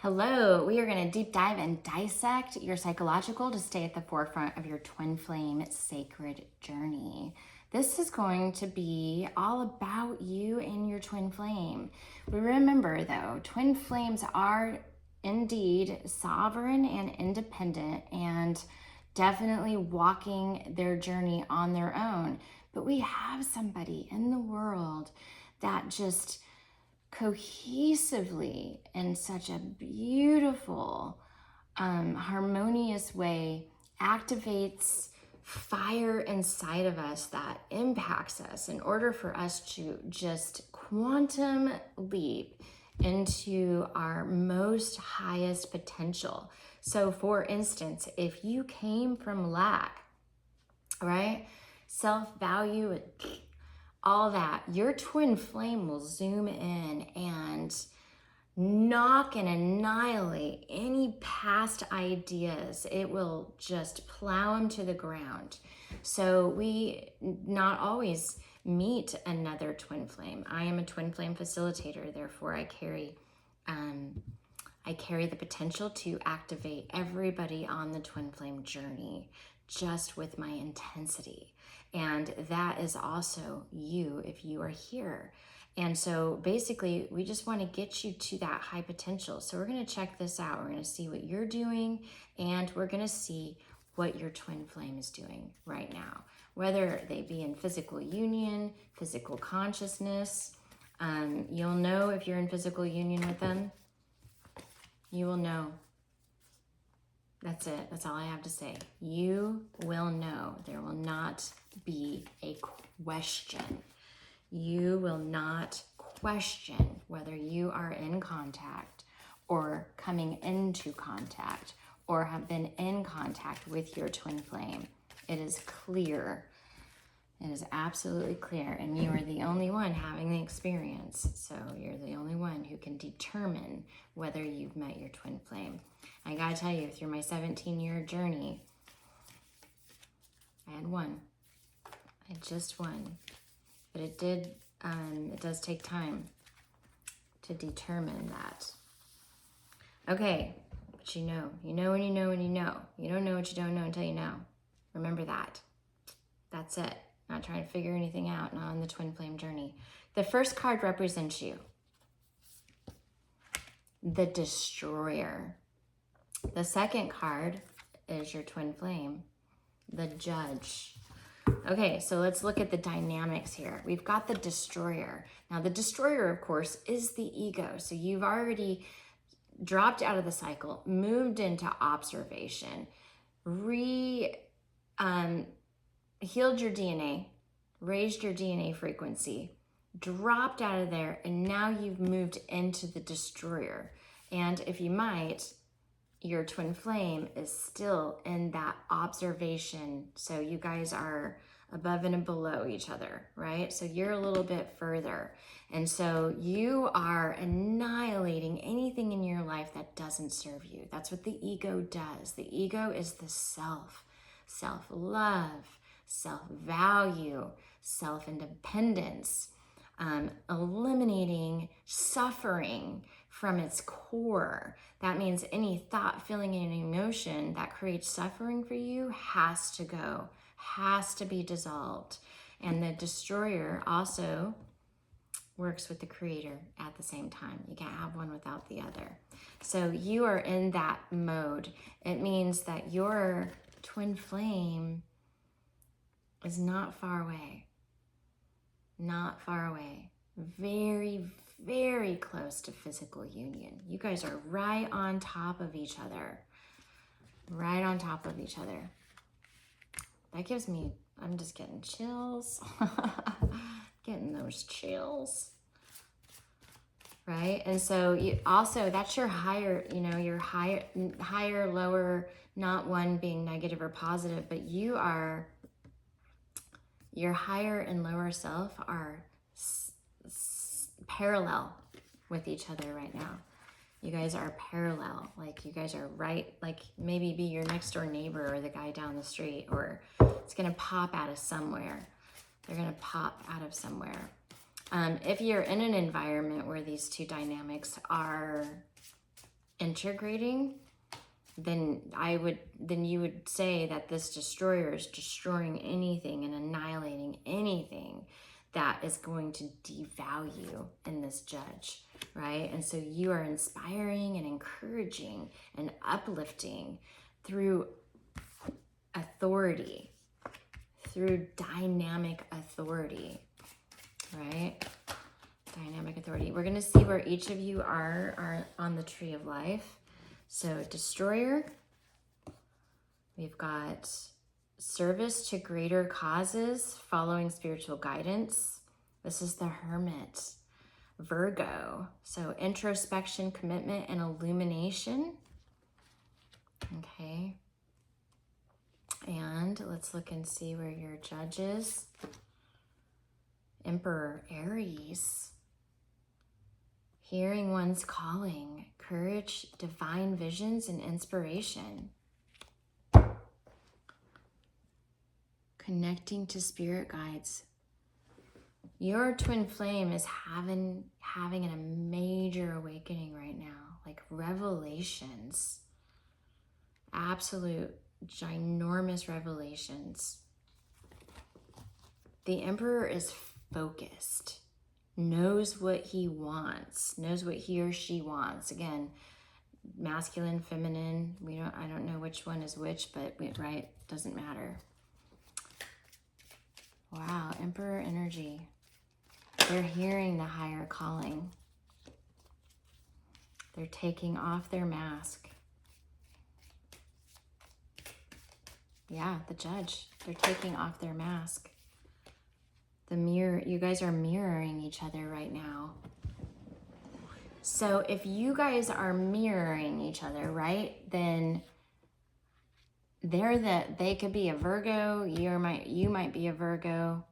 Hello, we are going to deep dive and dissect your psychological to stay at the forefront of your twin flame sacred journey. This is going to be all about you and your twin flame. Remember though, twin flames are indeed sovereign and independent and definitely walking their journey on their own. But we have somebody in the world that just cohesively in such a beautiful, harmonious way activates fire inside of us that impacts us in order for us to just quantum leap into our most highest potential. So for instance, if you came from lack, right? Self-value, all that, your twin flame will zoom in and knock and annihilate any past ideas. It will just plow them to the ground. So we not always meet another twin flame. I am a twin flame facilitator, therefore I carry the potential to activate everybody on the twin flame journey just with my intensity. And that is also you if you are here. And so basically, we just want to get you to that high potential. So we're going to check this out. We're going to see what you're doing, and we're going to see what your twin flame is doing right now, whether they be in physical union, physical consciousness. You'll know if you're in physical union with them. You will know. That's it. That's all I have to say. You will know. There will not be a question. You will not question whether you are in contact or coming into contact or have been in contact with your twin flame. It is clear. It is absolutely clear, and you are the only one having the experience. So you're the only one who can determine whether you've met your twin flame. I gotta tell you, through my 17-year journey, I had one. I just one. But it does take time to determine that. Okay, but you know when you know when you know. You don't know what you don't know until you know. Remember that. That's it. Not trying to figure anything out, not on the twin flame journey. The first card represents you. The Destroyer. The second card is your twin flame, the Judge. Okay, so let's look at the dynamics here. We've got the Destroyer. Now, the Destroyer, of course, is the ego. So you've already dropped out of the cycle, moved into observation, healed your DNA, raised your DNA frequency, dropped out of there, and now you've moved into the Destroyer. And if you might, your twin flame is still in that observation. So you guys are above and below each other, right? So you're a little bit further. And so you are annihilating anything in your life that doesn't serve you. That's what the ego does. The ego is the self-love, self-value, self-independence, eliminating suffering from its core. That means any thought, feeling, and emotion that creates suffering for you has to go, has to be dissolved. And the Destroyer also works with the Creator at the same time. You can't have one without the other. So you are in that mode. It means that your twin flame is not far away. Not far away. Very, very close to physical union. You guys are right on top of each other. Right on top of each other. That gives me, I'm just getting chills. Getting those chills. Right? And so you also, that's your higher, your higher, lower, not one being negative or positive, but you are, your higher and lower self are parallel with each other right now. You guys are parallel, like you guys are right, like maybe be your next door neighbor or the guy down the street, or it's gonna pop out of somewhere. They're gonna pop out of somewhere. If you're in an environment where these two dynamics are integrating, then you would say that this destroyer is destroying anything and annihilating anything that is going to devalue in this judge, right? And so you are inspiring and encouraging and uplifting through authority, through dynamic authority, right? Dynamic authority. We're going to see where each of you are on the tree of life. So destroyer, we've got service to greater causes, following spiritual guidance. This is the hermit. Virgo, so introspection, commitment, and illumination. Okay. And let's look and see where your judge is. Emperor, Aries. Hearing one's calling, courage, divine visions, and inspiration. Connecting to spirit guides. Your twin flame is having a major awakening right now, like revelations, absolute ginormous revelations. The Emperor is focused, knows what he wants, knows what he or she wants. Again, masculine, feminine, I don't know which one is which, but right, doesn't matter. Wow, Emperor energy. They're hearing the higher calling. They're taking off their mask. Yeah, the judge. They're taking off their mask. The mirror, you guys are mirroring each other right now. So if you guys are mirroring each other, right, then they could be a Virgo, you might be a Virgo.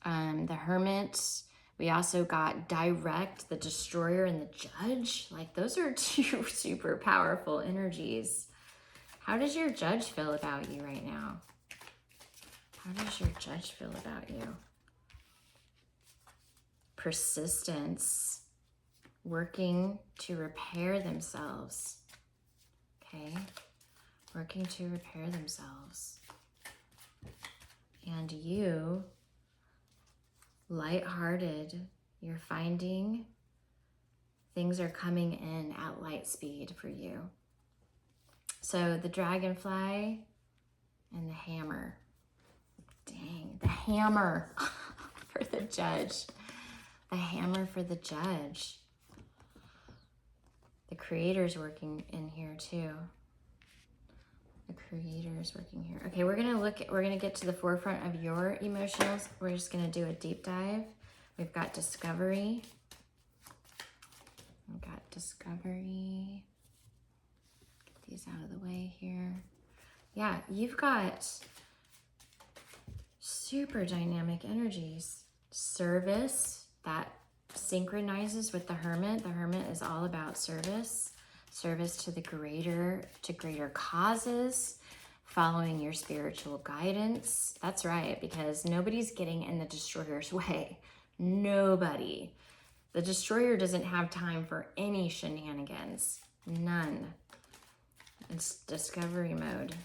The hermit, we also got direct, the destroyer, and the judge. Like, those are two super powerful energies. How does your judge feel about you right now? How does your judge feel about you? Persistence, working to repair themselves. Okay, working to repair themselves. And you, lighthearted, you're finding things are coming in at light speed for you. So the dragonfly and the hammer. Dang, the hammer for the judge. The hammer for the judge. The creator's working in here too. The creator is working here. Okay, we're gonna get to the forefront of your emotionals. We're just gonna do a deep dive. We've got discovery. We've got discovery. Get these out of the way here. Yeah, you've got super dynamic energies. Service, that synchronizes with the hermit. The hermit is all about service. Service to greater causes, following your spiritual guidance. That's right, because nobody's getting in the destroyer's way. Nobody. The destroyer doesn't have time for any shenanigans. None. It's discovery mode.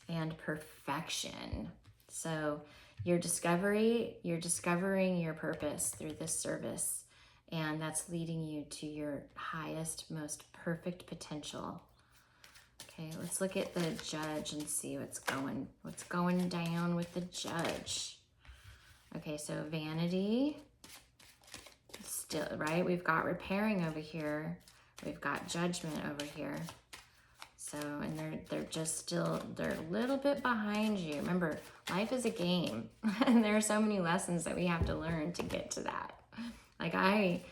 And perfection. So you're discovering your purpose through this service. And that's leading you to your highest, most perfect potential. Okay, let's look at the judge and see what's going down with the judge. Okay, so vanity, still, right? We've got repairing over here. We've got judgment over here. So, and they're just still, they're a little bit behind you. Remember, life is a game. And there are so many lessons that we have to learn to get to that. Like, I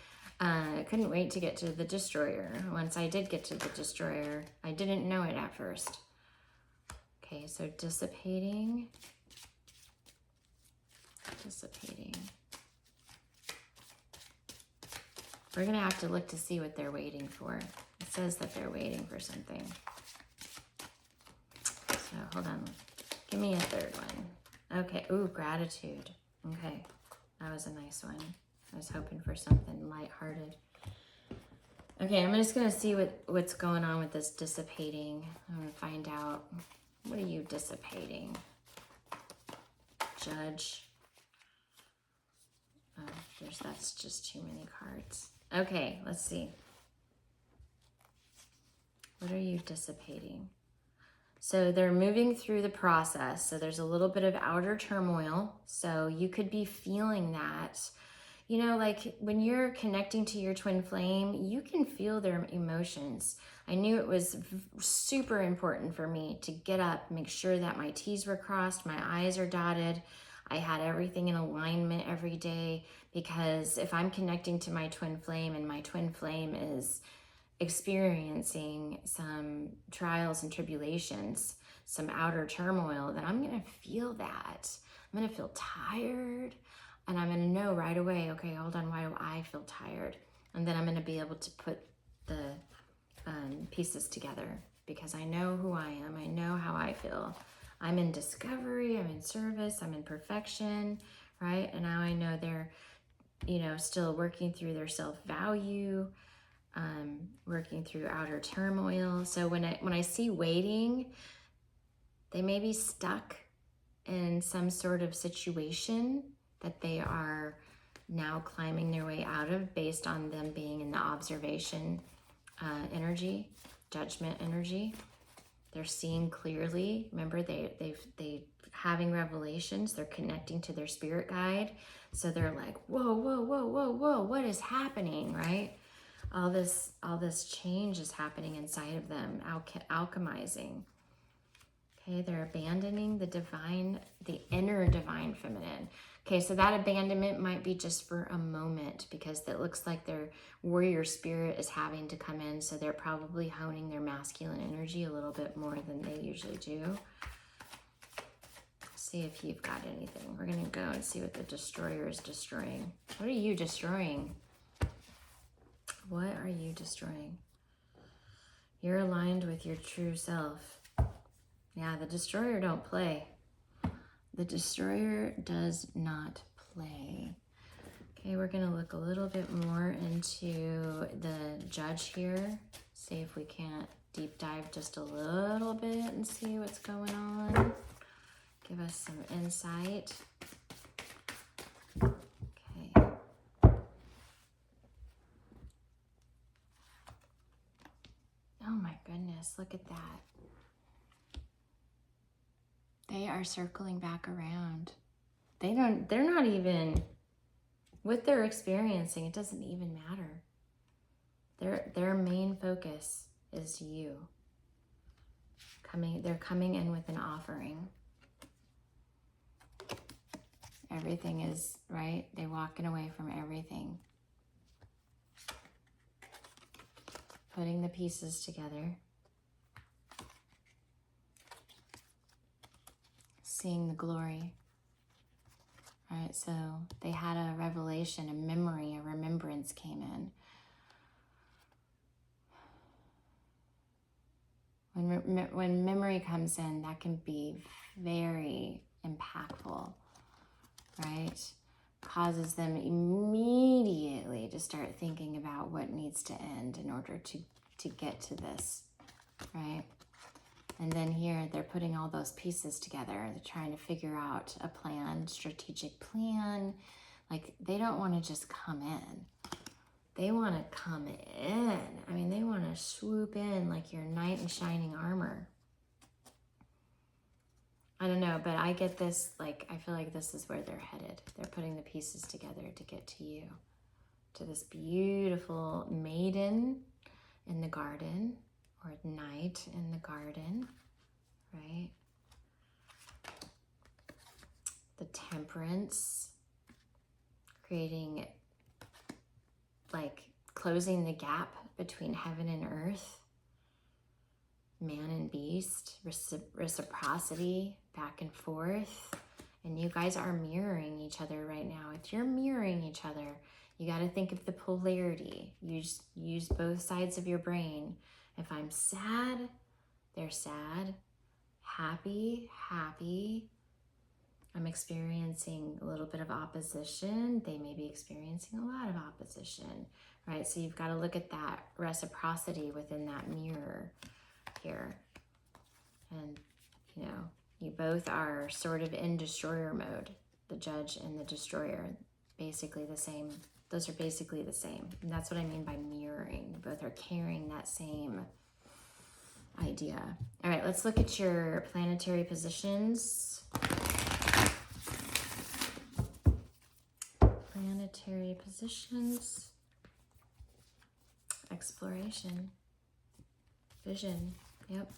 couldn't wait to get to the destroyer. Once I did get to the destroyer, I didn't know it at first. Okay, so dissipating. We're gonna have to look to see what they're waiting for. It says that they're waiting for something. So hold on, give me a third one. Okay, ooh, gratitude. Okay, that was a nice one. I was hoping for something lighthearted. Okay, I'm just gonna see what's going on with this dissipating. I'm gonna find out, what are you dissipating? Judge. Oh, that's just too many cards. Okay, let's see. What are you dissipating? So they're moving through the process. So there's a little bit of outer turmoil. So you could be feeling that. You know, like when you're connecting to your twin flame, you can feel their emotions. I knew it was super important for me to get up, make sure that my T's were crossed, my I's are dotted. I had everything in alignment every day, because if I'm connecting to my twin flame and my twin flame is experiencing some trials and tribulations, some outer turmoil, then I'm going to feel that. I'm going to feel tired, and I'm going to know right away, okay, hold on, why do I feel tired? And then I'm going to be able to put the pieces together, because I know who I am. I know how I feel. I'm in discovery, I'm in service, I'm in perfection, right? And now I know they're, you know, still working through their self-value, working through outer turmoil. So when I see waiting, they may be stuck in some sort of situation that they are now climbing their way out of, based on them being in the observation energy, judgment energy. They're seeing clearly. Remember, they having revelations. They're connecting to their spirit guide. So they're like, whoa, whoa, whoa, whoa, whoa, what is happening, right? All this change is happening inside of them, alchemizing. Okay, they're abandoning the divine, the inner divine feminine. Okay, so that abandonment might be just for a moment, because it looks like their warrior spirit is having to come in, so they're probably honing their masculine energy a little bit more than they usually do. See if you've got anything. We're gonna go and see what the destroyer is destroying. What are you destroying? What are you destroying? You're aligned with your true self. Yeah, the destroyer don't play. The destroyer does not play. Okay, we're gonna look a little bit more into the judge here. See if we can't deep dive just a little bit and see what's going on. Give us some insight. Okay. Oh my goodness, look at that. They are circling back around. They're not even, what they're experiencing, it doesn't even matter. Their main focus is you. They're coming in with an offering. Everything is, right? They're walking away from everything. Putting the pieces together. Seeing the glory. All right, so they had a revelation, a memory, a remembrance came in. When memory comes in, that can be very impactful, right? Causes them immediately to start thinking about what needs to end in order to get to this, right? And then here, they're putting all those pieces together. They're trying to figure out a plan, strategic plan. Like, they don't want to just come in. They want to come in. I mean, they want to swoop in like your knight in shining armor. I don't know, but I get this, like, I feel like this is where they're headed. They're putting the pieces together to get to you, to this beautiful maiden in the garden, or knight in the garden, right? The temperance, creating, like, closing the gap between heaven and earth, man and beast, reciprocity, back and forth. And you guys are mirroring each other right now. If you're mirroring each other, you got to think of the polarity. Use both sides of your brain. If I'm sad, they're sad. Happy, happy. I'm experiencing a little bit of opposition. They may be experiencing a lot of opposition, right? So you've got to look at that reciprocity within that mirror here. And, you know, you both are sort of in destroyer mode. The Judge and the Destroyer, basically the same. Those are basically the same. And that's what I mean by mirroring. You both are carrying that same idea. All right, let's look at your planetary positions. Planetary positions. Exploration. Vision. Yep.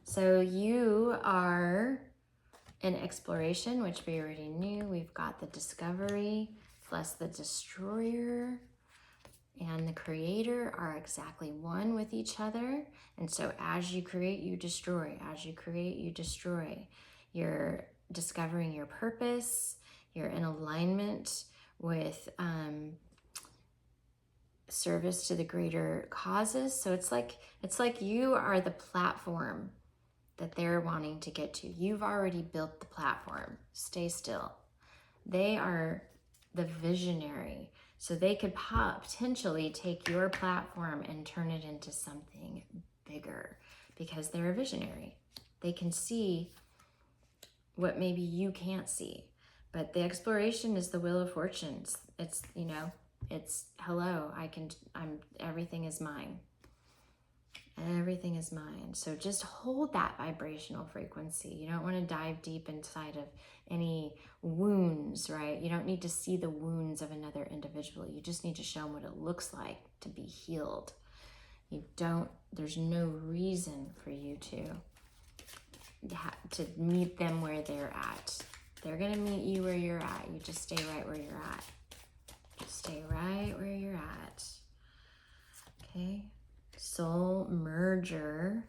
So you are in exploration, which we already knew. We've got the Discovery plus the Destroyer and the Creator are exactly one with each other. And so as you create, you destroy. As you create, you destroy. You're discovering your purpose. You're in alignment with service to the greater causes. So it's like you are the platform that they're wanting to get to. You've already built the platform. Stay still. They are the visionary. So they could potentially take your platform and turn it into something bigger because they're a visionary. They can see what maybe you can't see. But the exploration is the wheel of fortunes. It's, you know, it's hello, everything is mine. Everything is mine. So just hold that vibrational frequency. You don't want to dive deep inside of any wounds, right? You don't need to see the wounds of another individual. You just need to show them what it looks like to be healed. There's no reason for you to meet them where they're at. They're going to meet you where you're at. You just stay right where you're at. Just stay right where you're at. Okay? Soul merger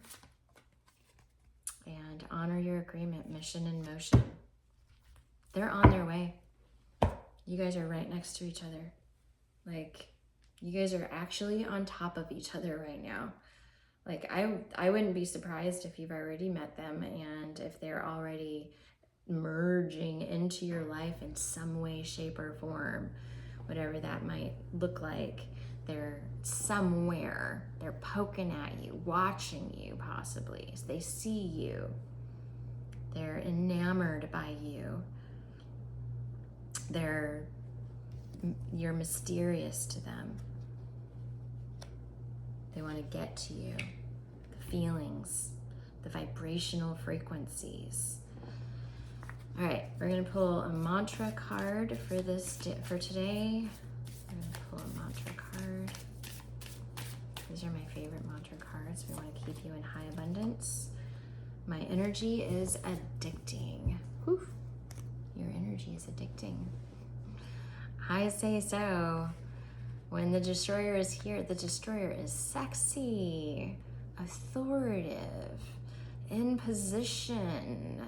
and honor your agreement, mission in motion. They're on their way. You guys are right next to each other. Like, you guys are actually on top of each other right now. Like, I wouldn't be surprised if you've already met them and if they're already merging into your life in some way, shape, or form, whatever that might look like. They're somewhere, they're poking at you, watching you possibly. So they see you. They're enamored by you. You're mysterious to them. They want to get to you. The feelings, the vibrational frequencies. All right, we're gonna pull a mantra card for today. I'm gonna pull a mantra card. These are my favorite mantra cards. We want to keep you in high abundance. My energy is addicting. Whew. Your energy is addicting. I say so. When the Destroyer is here, the Destroyer is sexy, authoritative, in position,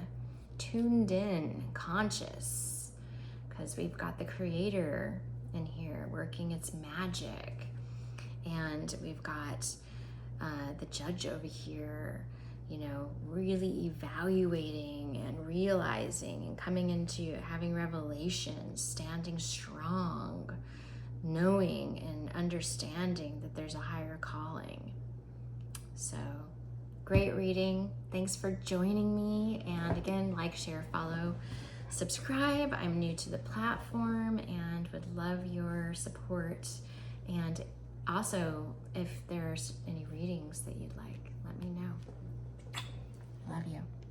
tuned in, conscious, because we've got the Creator in here working its magic, and we've got the Judge over here, you know, really evaluating and realizing and coming into having revelations, standing strong, knowing and understanding that there's a higher calling. So great reading. Thanks for joining me. And again, like, share, follow, subscribe. I'm new to the platform and would love your support. And also, if there's any readings that you'd like, let me know.